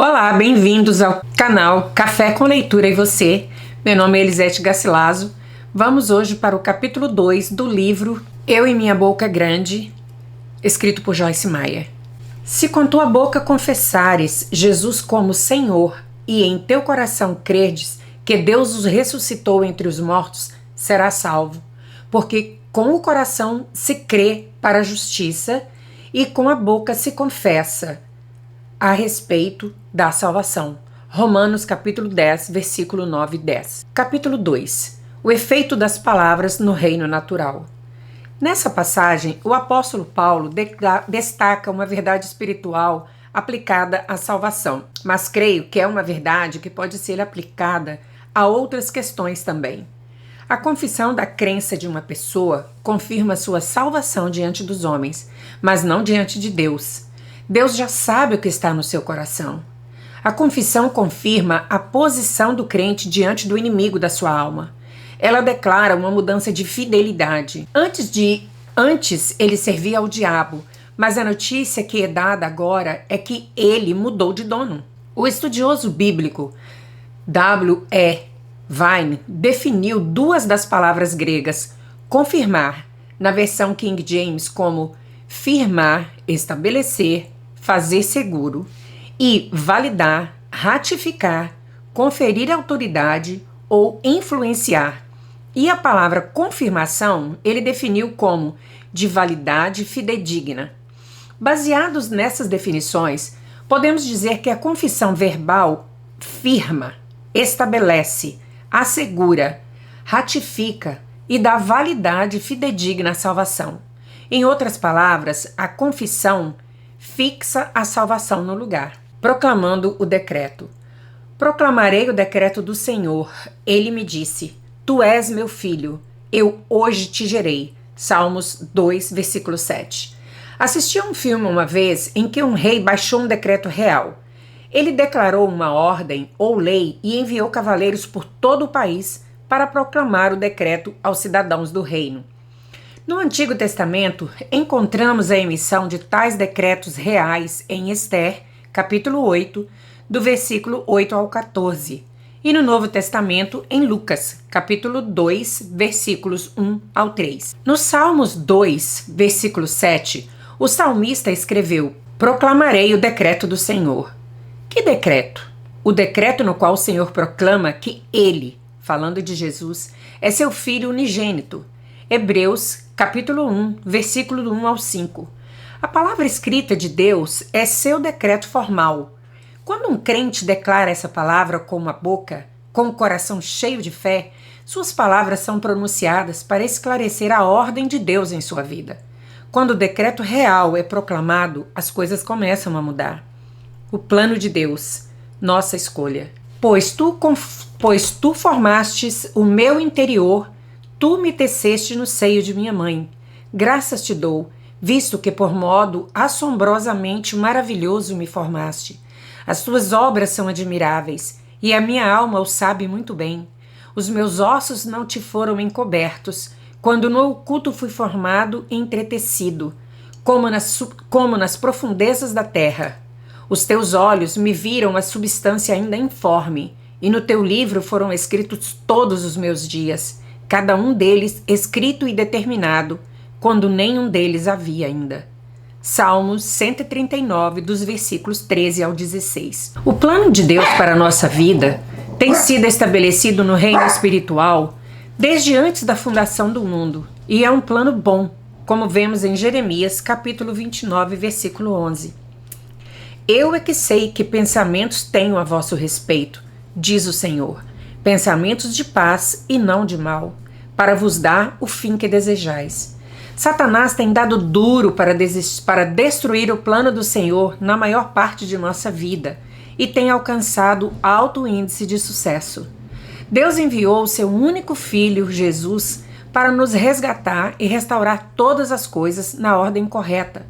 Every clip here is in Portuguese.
Olá, bem-vindos ao canal Café com Leitura e Você. Meu nome é Elisete Gacilaso. Vamos hoje para o capítulo 2 do livro Eu e Minha Boca Grande, escrito por Joyce Meyer. Se com tua boca confessares Jesus como Senhor e em teu coração credes que Deus os ressuscitou entre os mortos, serás salvo, porque com o coração se crê para a justiça e com a boca se confessa a respeito da salvação. Romanos capítulo 10, versículo 9 e 10. Capítulo 2. O efeito das palavras no reino natural. Nessa passagem, o apóstolo Paulo destaca uma verdade espiritual aplicada à salvação, mas creio que é uma verdade que pode ser aplicada a outras questões também. A confissão da crença de uma pessoa confirma sua salvação diante dos homens, mas não diante de Deus. Deus já sabe o que está no seu coração. A confissão confirma a posição do crente diante do inimigo da sua alma. Ela declara uma mudança de fidelidade. Antes ele servia ao diabo, mas a notícia que é dada agora é que ele mudou de dono. O estudioso bíblico W.E. Vine definiu duas das palavras gregas confirmar, na versão King James, como firmar, estabelecer, fazer seguro, e validar, ratificar, conferir autoridade ou influenciar. E a palavra confirmação ele definiu como de validade fidedigna. Baseados nessas definições, podemos dizer que a confissão verbal firma, estabelece, assegura, ratifica e dá validade fidedigna à salvação. Em outras palavras, a confissão fixa a salvação no lugar. Proclamando o decreto. Proclamarei o decreto do Senhor. Ele me disse, tu és meu filho, eu hoje te gerei. Salmos 2, versículo 7. Assisti a um filme uma vez em que um rei baixou um decreto real. Ele declarou uma ordem ou lei e enviou cavaleiros por todo o país para proclamar o decreto aos cidadãos do reino. No Antigo Testamento, encontramos a emissão de tais decretos reais em Ester, capítulo 8, do versículo 8 ao 14, e no Novo Testamento em Lucas, capítulo 2, versículos 1 ao 3. No Salmos 2, versículo 7, o salmista escreveu: proclamarei o decreto do Senhor. Que decreto? O decreto no qual o Senhor proclama que ele, falando de Jesus, é seu filho unigênito. Hebreus, capítulo 1, versículo 1 ao 5. A palavra escrita de Deus é seu decreto formal. Quando um crente declara essa palavra com uma boca, com o coração cheio de fé, suas palavras são pronunciadas para esclarecer a ordem de Deus em sua vida. Quando o decreto real é proclamado, as coisas começam a mudar. O plano de Deus, nossa escolha. Pois tu formastes o meu interior, tu me teceste no seio de minha mãe. Graças te dou, visto que por modo assombrosamente maravilhoso me formaste. As tuas obras são admiráveis, e a minha alma o sabe muito bem. Os meus ossos não te foram encobertos, quando no oculto fui formado e entretecido, como nas profundezas da terra. Os teus olhos me viram a substância ainda informe, e no teu livro foram escritos todos os meus dias, cada um deles escrito e determinado, quando nenhum deles havia ainda. Salmos 139, dos versículos 13 ao 16. O plano de Deus para a nossa vida tem sido estabelecido no reino espiritual desde antes da fundação do mundo, e é um plano bom, como vemos em Jeremias, capítulo 29, versículo 11. Eu é que sei que pensamentos tenho a vosso respeito, diz o Senhor, pensamentos de paz e não de mal, para vos dar o fim que desejais. Satanás tem dado duro para destruir o plano do Senhor na maior parte de nossa vida e tem alcançado alto índice de sucesso. Deus enviou o seu único filho, Jesus, para nos resgatar e restaurar todas as coisas na ordem correta.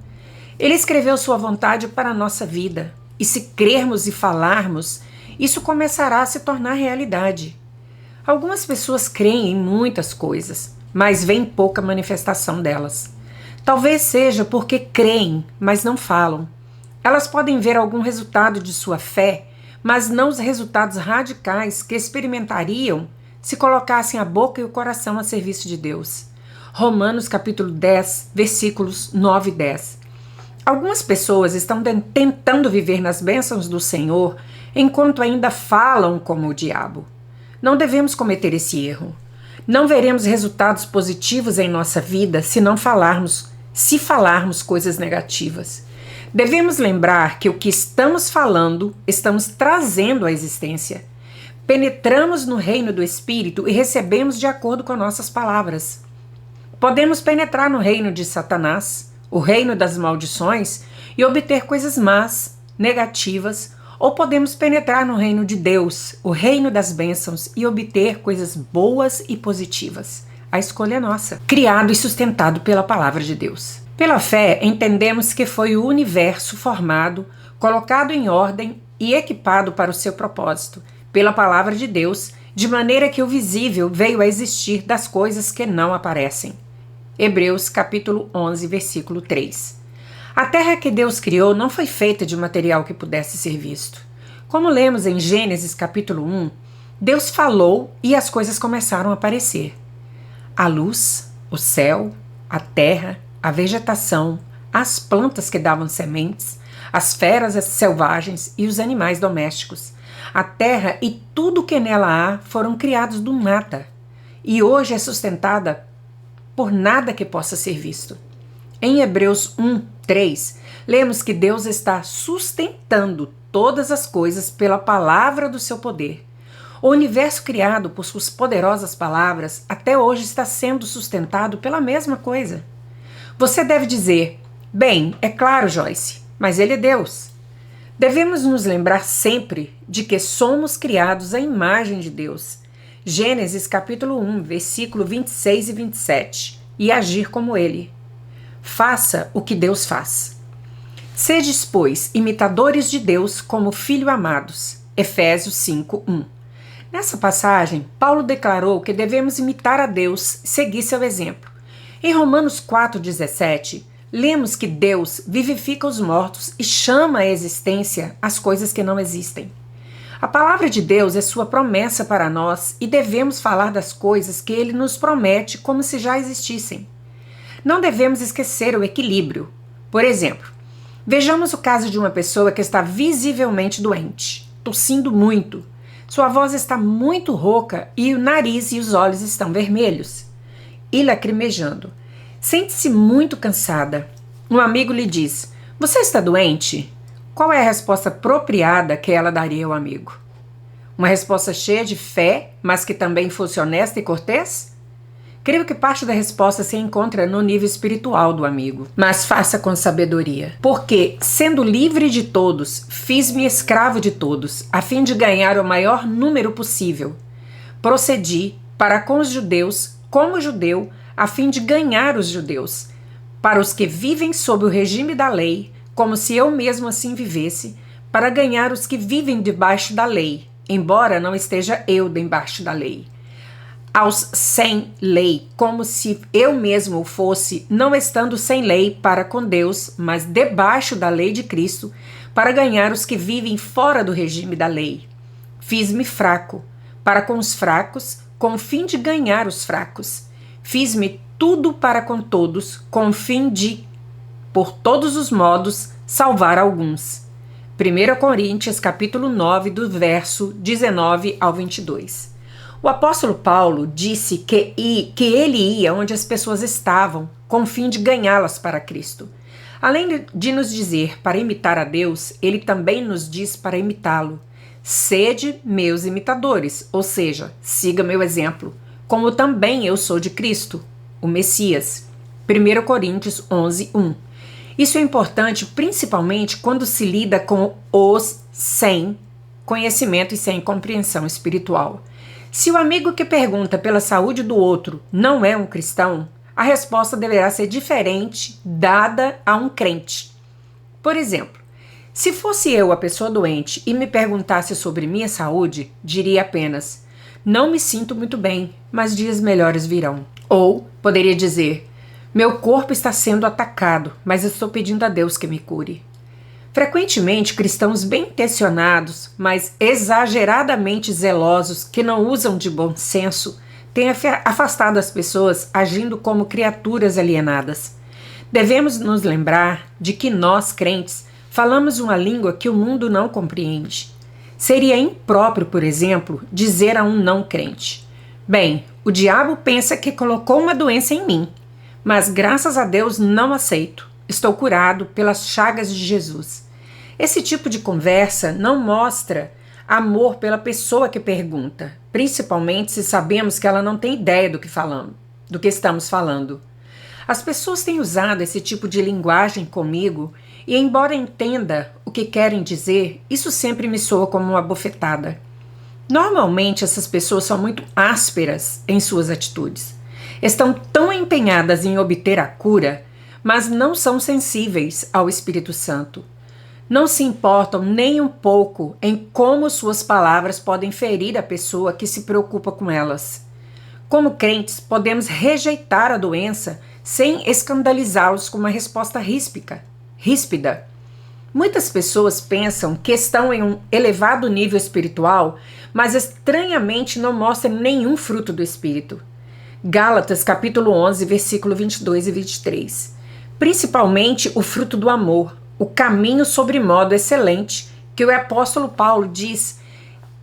Ele escreveu sua vontade para a nossa vida, e se crermos e falarmos, isso começará a se tornar realidade. Algumas pessoas creem em muitas coisas, mas veem pouca manifestação delas. Talvez seja porque creem, mas não falam. Elas podem ver algum resultado de sua fé, mas não os resultados radicais que experimentariam se colocassem a boca e o coração a serviço de Deus. Romanos capítulo 10, versículos 9 e 10. Algumas pessoas estão tentando viver nas bênçãos do Senhor enquanto ainda falam como o diabo. Não devemos cometer esse erro. Não veremos resultados positivos em nossa vida se falarmos coisas negativas. Devemos lembrar que o que estamos falando, estamos trazendo à existência. Penetramos no reino do Espírito e recebemos de acordo com nossas palavras. Podemos penetrar no reino de Satanás, o reino das maldições, e obter coisas más, negativas, ou podemos penetrar no reino de Deus, o reino das bênçãos, e obter coisas boas e positivas. A escolha é nossa, criado e sustentado pela palavra de Deus. Pela fé, entendemos que foi o universo formado, colocado em ordem e equipado para o seu propósito, pela palavra de Deus, de maneira que o visível veio a existir das coisas que não aparecem. Hebreus capítulo 11, versículo 3. A terra que Deus criou não foi feita de material que pudesse ser visto. Como lemos em Gênesis capítulo 1, Deus falou e as coisas começaram a aparecer. A luz, o céu, a terra, a vegetação, as plantas que davam sementes, as feras selvagens e os animais domésticos. A terra e tudo que nela há foram criados do nada, e hoje é sustentada por nada que possa ser visto. Em Hebreus 1, 3, lemos que Deus está sustentando todas as coisas pela palavra do seu poder. O universo criado por suas poderosas palavras até hoje está sendo sustentado pela mesma coisa. Você deve dizer, bem, é claro, Joyce, mas ele é Deus. Devemos nos lembrar sempre de que somos criados à imagem de Deus. Gênesis capítulo 1, versículo 26 e 27, e agir como ele. Faça o que Deus faz. Sedes, pois, imitadores de Deus como filhos amados. Efésios 5, 1. Nessa passagem, Paulo declarou que devemos imitar a Deus e seguir seu exemplo. Em Romanos 4, 17, lemos que Deus vivifica os mortos e chama à existência as coisas que não existem. A palavra de Deus é sua promessa para nós e devemos falar das coisas que ele nos promete como se já existissem. Não devemos esquecer o equilíbrio. Por exemplo, vejamos o caso de uma pessoa que está visivelmente doente, tossindo muito. Sua voz está muito rouca e o nariz e os olhos estão vermelhos. E lacrimejando. Sente-se muito cansada. Um amigo lhe diz, você está doente? Qual é a resposta apropriada que ela daria ao amigo? Uma resposta cheia de fé, mas que também fosse honesta e cortês? Creio que parte da resposta se encontra no nível espiritual do amigo, mas faça com sabedoria. Porque, sendo livre de todos, fiz-me escravo de todos, a fim de ganhar o maior número possível. Procedi para com os judeus, como judeu, a fim de ganhar os judeus. Para os que vivem sob o regime da lei, como se eu mesmo assim vivesse, para ganhar os que vivem debaixo da lei, embora não esteja eu debaixo da lei. Aos sem lei, como se eu mesmo fosse, não estando sem lei para com Deus, mas debaixo da lei de Cristo, para ganhar os que vivem fora do regime da lei. Fiz-me fraco, para com os fracos, com o fim de ganhar os fracos. Fiz-me tudo para com todos, com o fim de, por todos os modos, salvar alguns. 1 Coríntios capítulo 9, do verso 19 ao 22. O apóstolo Paulo disse que ele ia onde as pessoas estavam, com o fim de ganhá-las para Cristo. Além de nos dizer para imitar a Deus, ele também nos diz para imitá-lo. Sede meus imitadores, ou seja, siga meu exemplo, como também eu sou de Cristo, o Messias. 1 Coríntios 11, 1. Isso é importante principalmente quando se lida com os sem conhecimento e sem compreensão espiritual. Se o amigo que pergunta pela saúde do outro não é um cristão, a resposta deverá ser diferente dada a um crente. Por exemplo, se fosse eu a pessoa doente e me perguntasse sobre minha saúde, diria apenas, não me sinto muito bem, mas dias melhores virão. Ou poderia dizer, meu corpo está sendo atacado, mas estou pedindo a Deus que me cure. Frequentemente, cristãos bem-intencionados, mas exageradamente zelosos, que não usam de bom senso, têm afastado as pessoas agindo como criaturas alienadas. Devemos nos lembrar de que nós, crentes, falamos uma língua que o mundo não compreende. Seria impróprio, por exemplo, dizer a um não crente: bem, o diabo pensa que colocou uma doença em mim, mas graças a Deus não aceito. Estou curado pelas chagas de Jesus. Esse tipo de conversa não mostra amor pela pessoa que pergunta, principalmente se sabemos que ela não tem ideia do que estamos falando. As pessoas têm usado esse tipo de linguagem comigo e, embora entenda o que querem dizer, isso sempre me soa como uma bofetada. Normalmente, essas pessoas são muito ásperas em suas atitudes. Estão tão empenhadas em obter a cura, mas não são sensíveis ao Espírito Santo. Não se importam nem um pouco em como suas palavras podem ferir a pessoa que se preocupa com elas. Como crentes, podemos rejeitar a doença sem escandalizá-los com uma resposta ríspida. Muitas pessoas pensam que estão em um elevado nível espiritual, mas estranhamente não mostram nenhum fruto do Espírito. Gálatas capítulo 11, versículo 22 e 23. Principalmente o fruto do amor, o caminho sobremodo excelente, que o apóstolo Paulo diz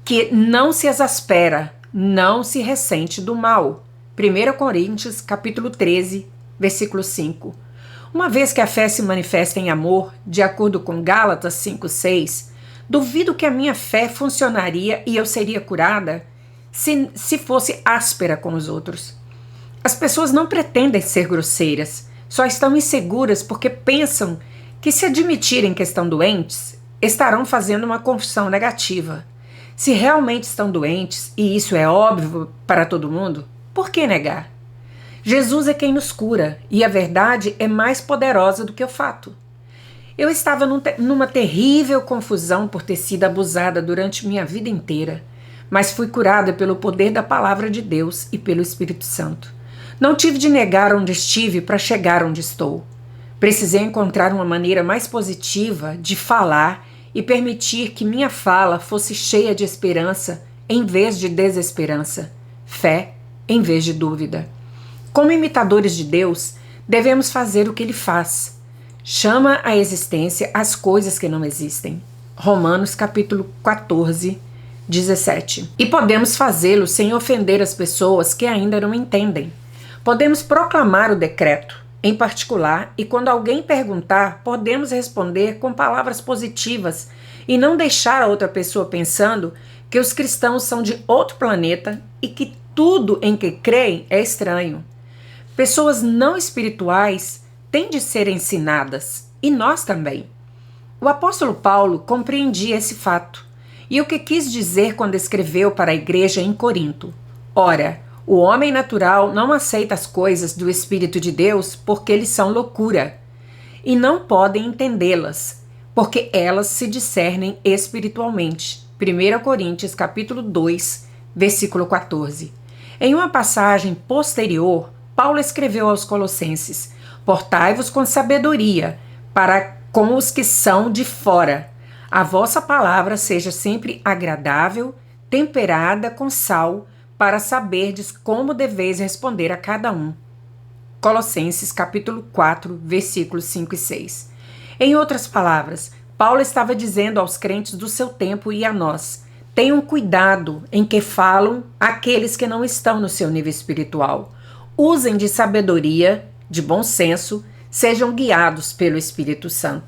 que não se exaspera, não se ressente do mal. 1 Coríntios capítulo 13, versículo 5. Uma vez que a fé se manifesta em amor, de acordo com Gálatas 5:6, duvido que a minha fé funcionaria e eu seria curada se fosse áspera com os outros. As pessoas não pretendem ser grosseiras, só estão inseguras porque pensam que, se admitirem que estão doentes, estarão fazendo uma confissão negativa. Se realmente estão doentes, e isso é óbvio para todo mundo, por que negar? Jesus é quem nos cura, e a verdade é mais poderosa do que o fato. Eu estava numa terrível confusão por ter sido abusada durante minha vida inteira, mas fui curada pelo poder da palavra de Deus e pelo Espírito Santo. Não tive de negar onde estive para chegar onde estou. Precisei encontrar uma maneira mais positiva de falar e permitir que minha fala fosse cheia de esperança em vez de desesperança, fé em vez de dúvida. Como imitadores de Deus, devemos fazer o que Ele faz. Chama à existência as coisas que não existem. Romanos capítulo 14, 17. E podemos fazê-lo sem ofender as pessoas que ainda não entendem. Podemos proclamar o decreto, em particular, e quando alguém perguntar, podemos responder com palavras positivas e não deixar a outra pessoa pensando que os cristãos são de outro planeta e que tudo em que creem é estranho. Pessoas não espirituais têm de ser ensinadas, e nós também. O apóstolo Paulo compreendia esse fato, e o que quis dizer quando escreveu para a igreja em Corinto: ora, o homem natural não aceita as coisas do Espírito de Deus porque eles são loucura, e não podem entendê-las, porque elas se discernem espiritualmente. 1 Coríntios capítulo 2, versículo 14. Em uma passagem posterior, Paulo escreveu aos Colossenses: portai-vos com sabedoria para com os que são de fora. A vossa palavra seja sempre agradável, temperada com sal, para saberdes como deveis responder a cada um. Colossenses capítulo 4, versículos 5 e 6. Em outras palavras, Paulo estava dizendo aos crentes do seu tempo e a nós: tenham cuidado em que falam aqueles que não estão no seu nível espiritual. Usem de sabedoria, de bom senso, sejam guiados pelo Espírito Santo.